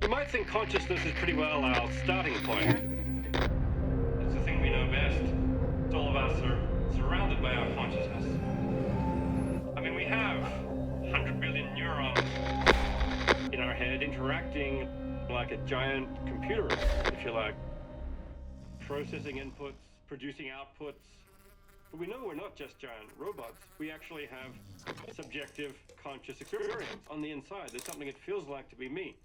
You might think consciousness is pretty well our starting point. It's the thing we know best. All of us are surrounded by our consciousness. I mean, we have 100 billion neurons in our head interacting like a giant computer, if you like. Processing inputs, producing outputs. But we know we're not just giant robots. We actually have subjective conscious experience on the inside. There's something it feels like to be me.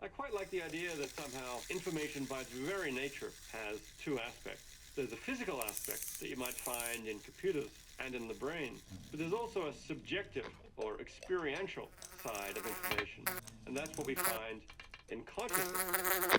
I quite like the idea that somehow information by its very nature has two aspects. There's a physical aspect that you might find in computers and in the brain, but there's also a subjective or experiential side of information, and that's what we find in consciousness.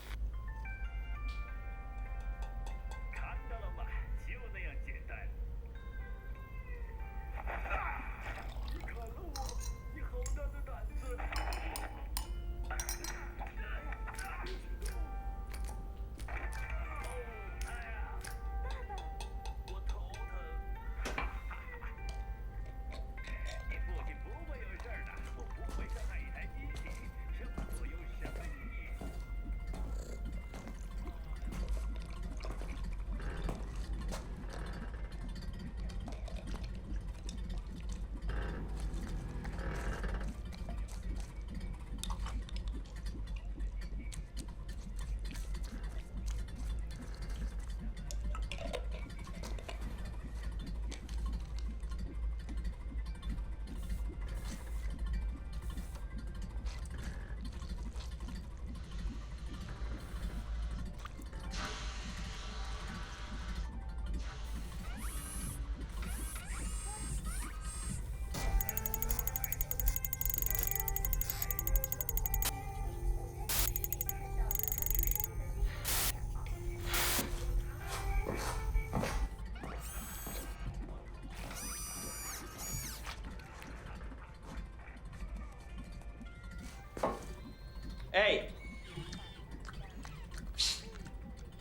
Hey!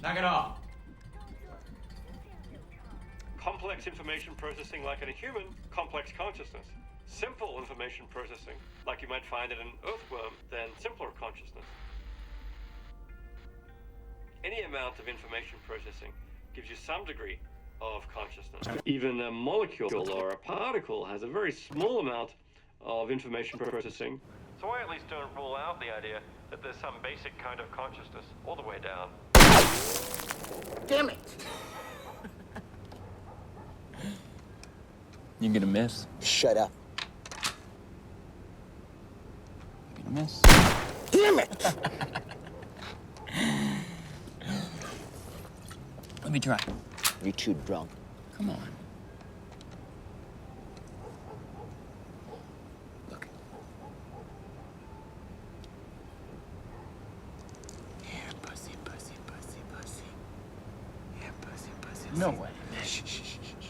Knock it off. Complex information processing like in a human, complex consciousness. Simple information processing, like you might find in an earthworm, then simpler consciousness. Any amount of information processing gives you some degree of consciousness. Even a molecule or a particle has a very small amount of information processing. So I at least don't rule out the idea that there's some basic kind of consciousness all the way down. Damn it! You gonna miss? Shut up. You gonna miss? Damn it! Let me try. You're too drunk. Come on. Look. Yeah, pussy, pussy, pussy, pussy. Yeah, pussy, pussy. No way, man. Shh, shh, shh, shh, shh.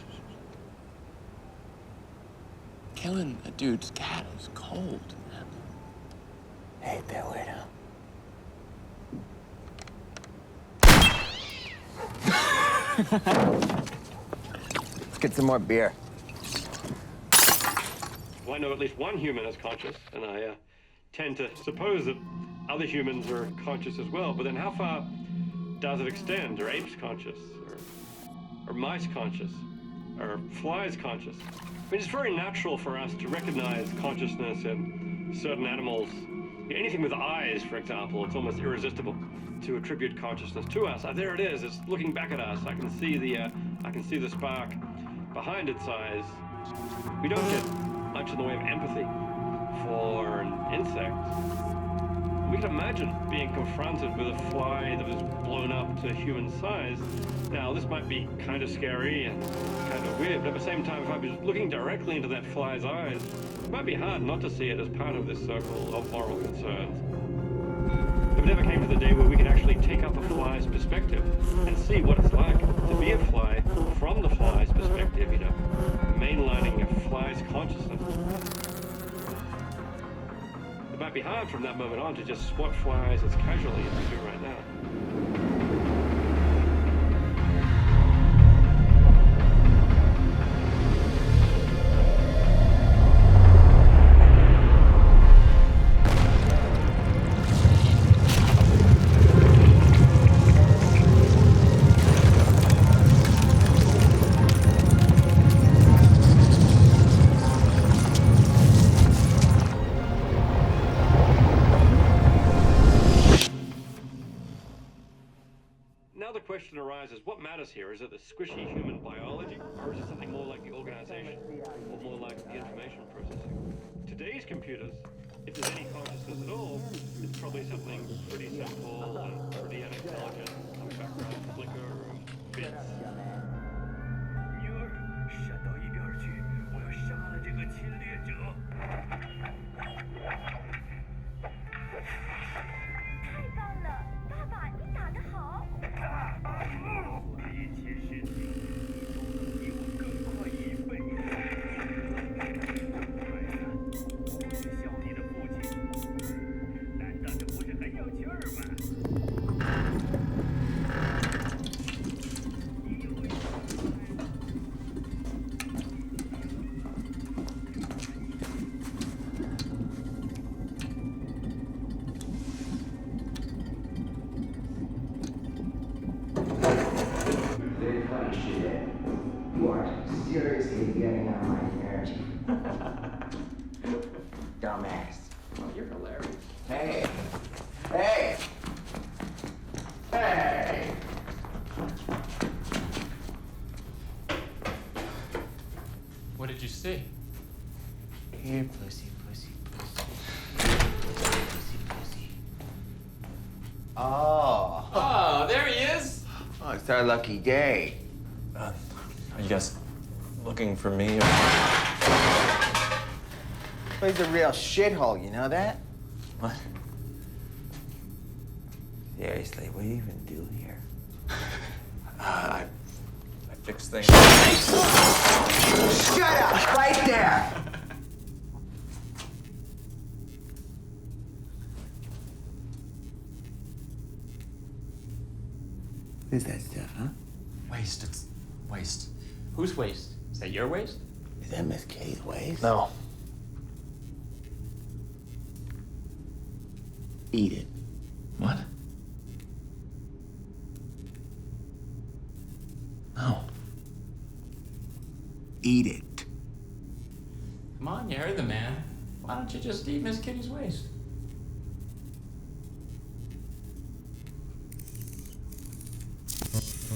Killing a dude's cat is cold, man. Hey, Bill, wait up. Let's get some more beer. Well, I know at least one human is conscious, and I tend to suppose that other humans are conscious as well. But then how far does it extend? Are apes conscious? Or mice conscious? Are flies conscious? I mean, it's very natural for us to recognize consciousness in certain animals. Anything with eyes, for example, it's almost irresistible to attribute consciousness to us. There it is. It's looking back at us. I can see the spark behind its eyes. We don't get much in the way of empathy for an insect. We can imagine being confronted with a fly that was blown up to human size. Now, this might be kind of scary and kind of weird, but at the same time, if I was looking directly into that fly's eyes, it might be hard not to see it as part of this circle of moral concerns. If it ever came to the day where we could actually take up a fly's perspective and see what it's like to be a fly from the fly's perspective, you know, mainlining a fly's consciousness. It might be hard from that moment on to just swat flies as casually as we do right now. question arises, what matters here? Is it the squishy human biology, or is it something more like the organization, or more like the information processing? Today's computers, if there's any consciousness at all, it's probably something pretty simple and pretty unintelligent, some background flicker of bits. 女儿，闪到一边去！我要杀了这个侵略者！太棒了，爸爸，你打得好！做的一切事情，你都能比我更快1倍。孩子，我是笑你的父亲，难道这不是很有趣儿吗？你有一个Very funny shit. You are seriously getting on my nerves. Dumbass. Oh, you're hilarious. Hey. Hey. Hey. What did you see? Here, pussy, pussy, pussy. Pussy, pussy. Oh. Oh, there he is. Oh, it's our lucky day. Are you guys looking for me? Or... Well, he's a real shithole, you know that? What? Seriously, what do you even do here? I fix things. Shut up! Right there! Who's that stuff, huh? Waste, it's waste. Whose waste? Is that your waste? Is that Miss Kay's waist? No. Eat it. What? No. Eat it. Come on, you heard the man. Why don't you just eat Miss Kitty's waste?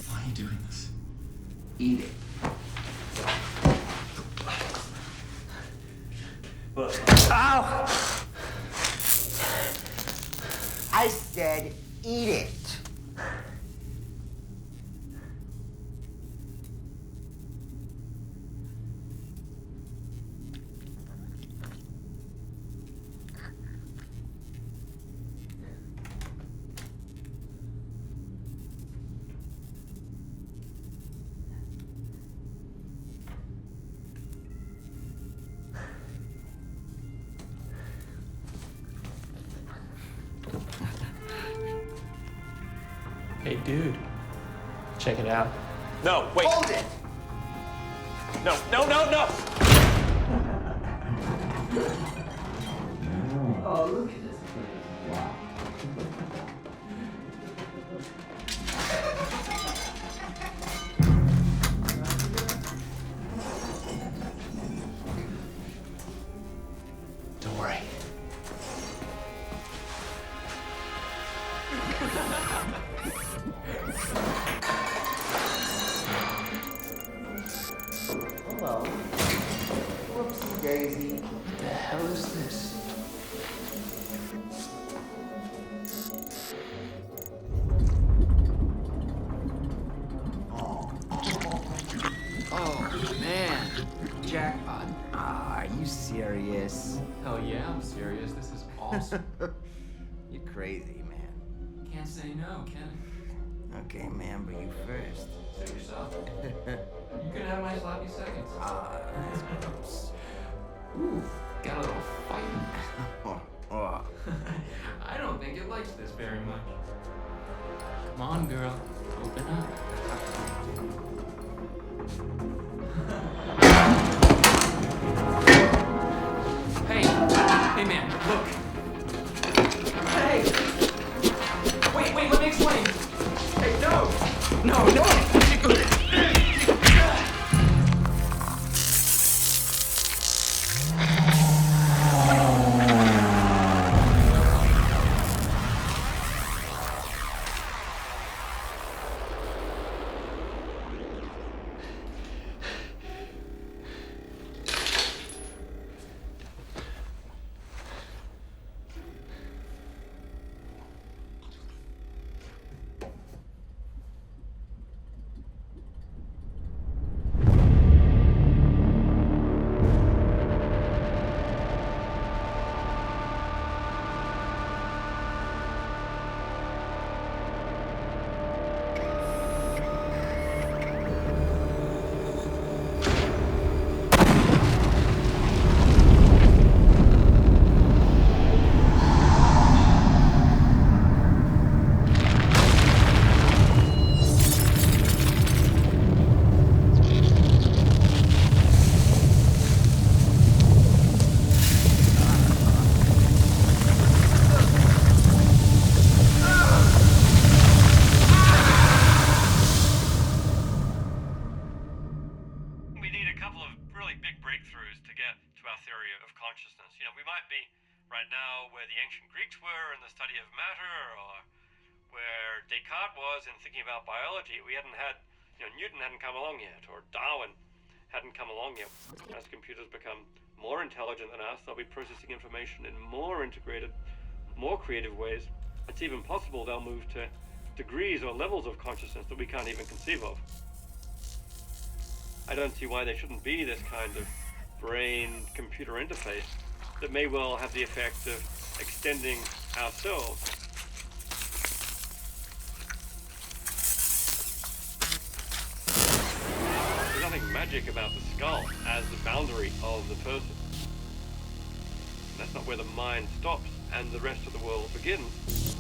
Why are you doing this? Eat it. Ow! I said eat it. Hey, dude. Check it out. No, wait. Hold it! No, no, no, no! Oh, look at this place. Wow. Don't worry. Hello. Whoopsie daisy. What the hell is this? Oh, man. Jackpot. Ah, are you serious? Hell yeah, I'm serious. This is awesome. You're crazy, man. Can't say no, can Okay, man, but you first. I? Suit yourself. You can have my sloppy seconds. Ah, that's gross. Ooh, got a little fighting. Oh, oh. I don't think it likes this very much. Come on, girl. Open up. Hey! Hey, man, look! Hey! Wait, let me explain! Hey, no! No! right now where the ancient Greeks were in the study of matter, or where Descartes was in thinking about biology. We hadn't had, Newton hadn't come along yet, or Darwin hadn't come along yet. As computers become more intelligent than us, they'll be processing information in more integrated, more creative ways. It's even possible they'll move to degrees or levels of consciousness that we can't even conceive of. I don't see why there shouldn't be this kind of brain-computer interface that may well have the effect of extending ourselves. There's nothing magic about the skull as the boundary of the person. That's not where the mind stops and the rest of the world begins.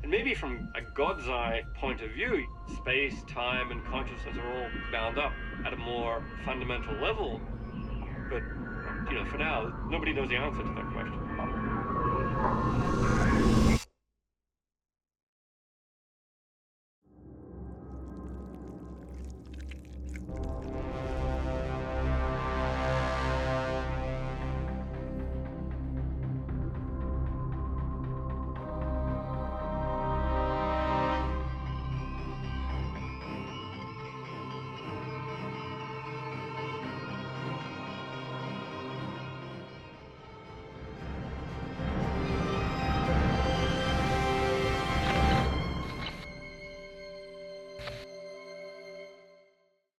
And maybe from a God's eye point of view, space, time, and consciousness are all bound up at a more fundamental level. But, for now, nobody knows the answer to that question.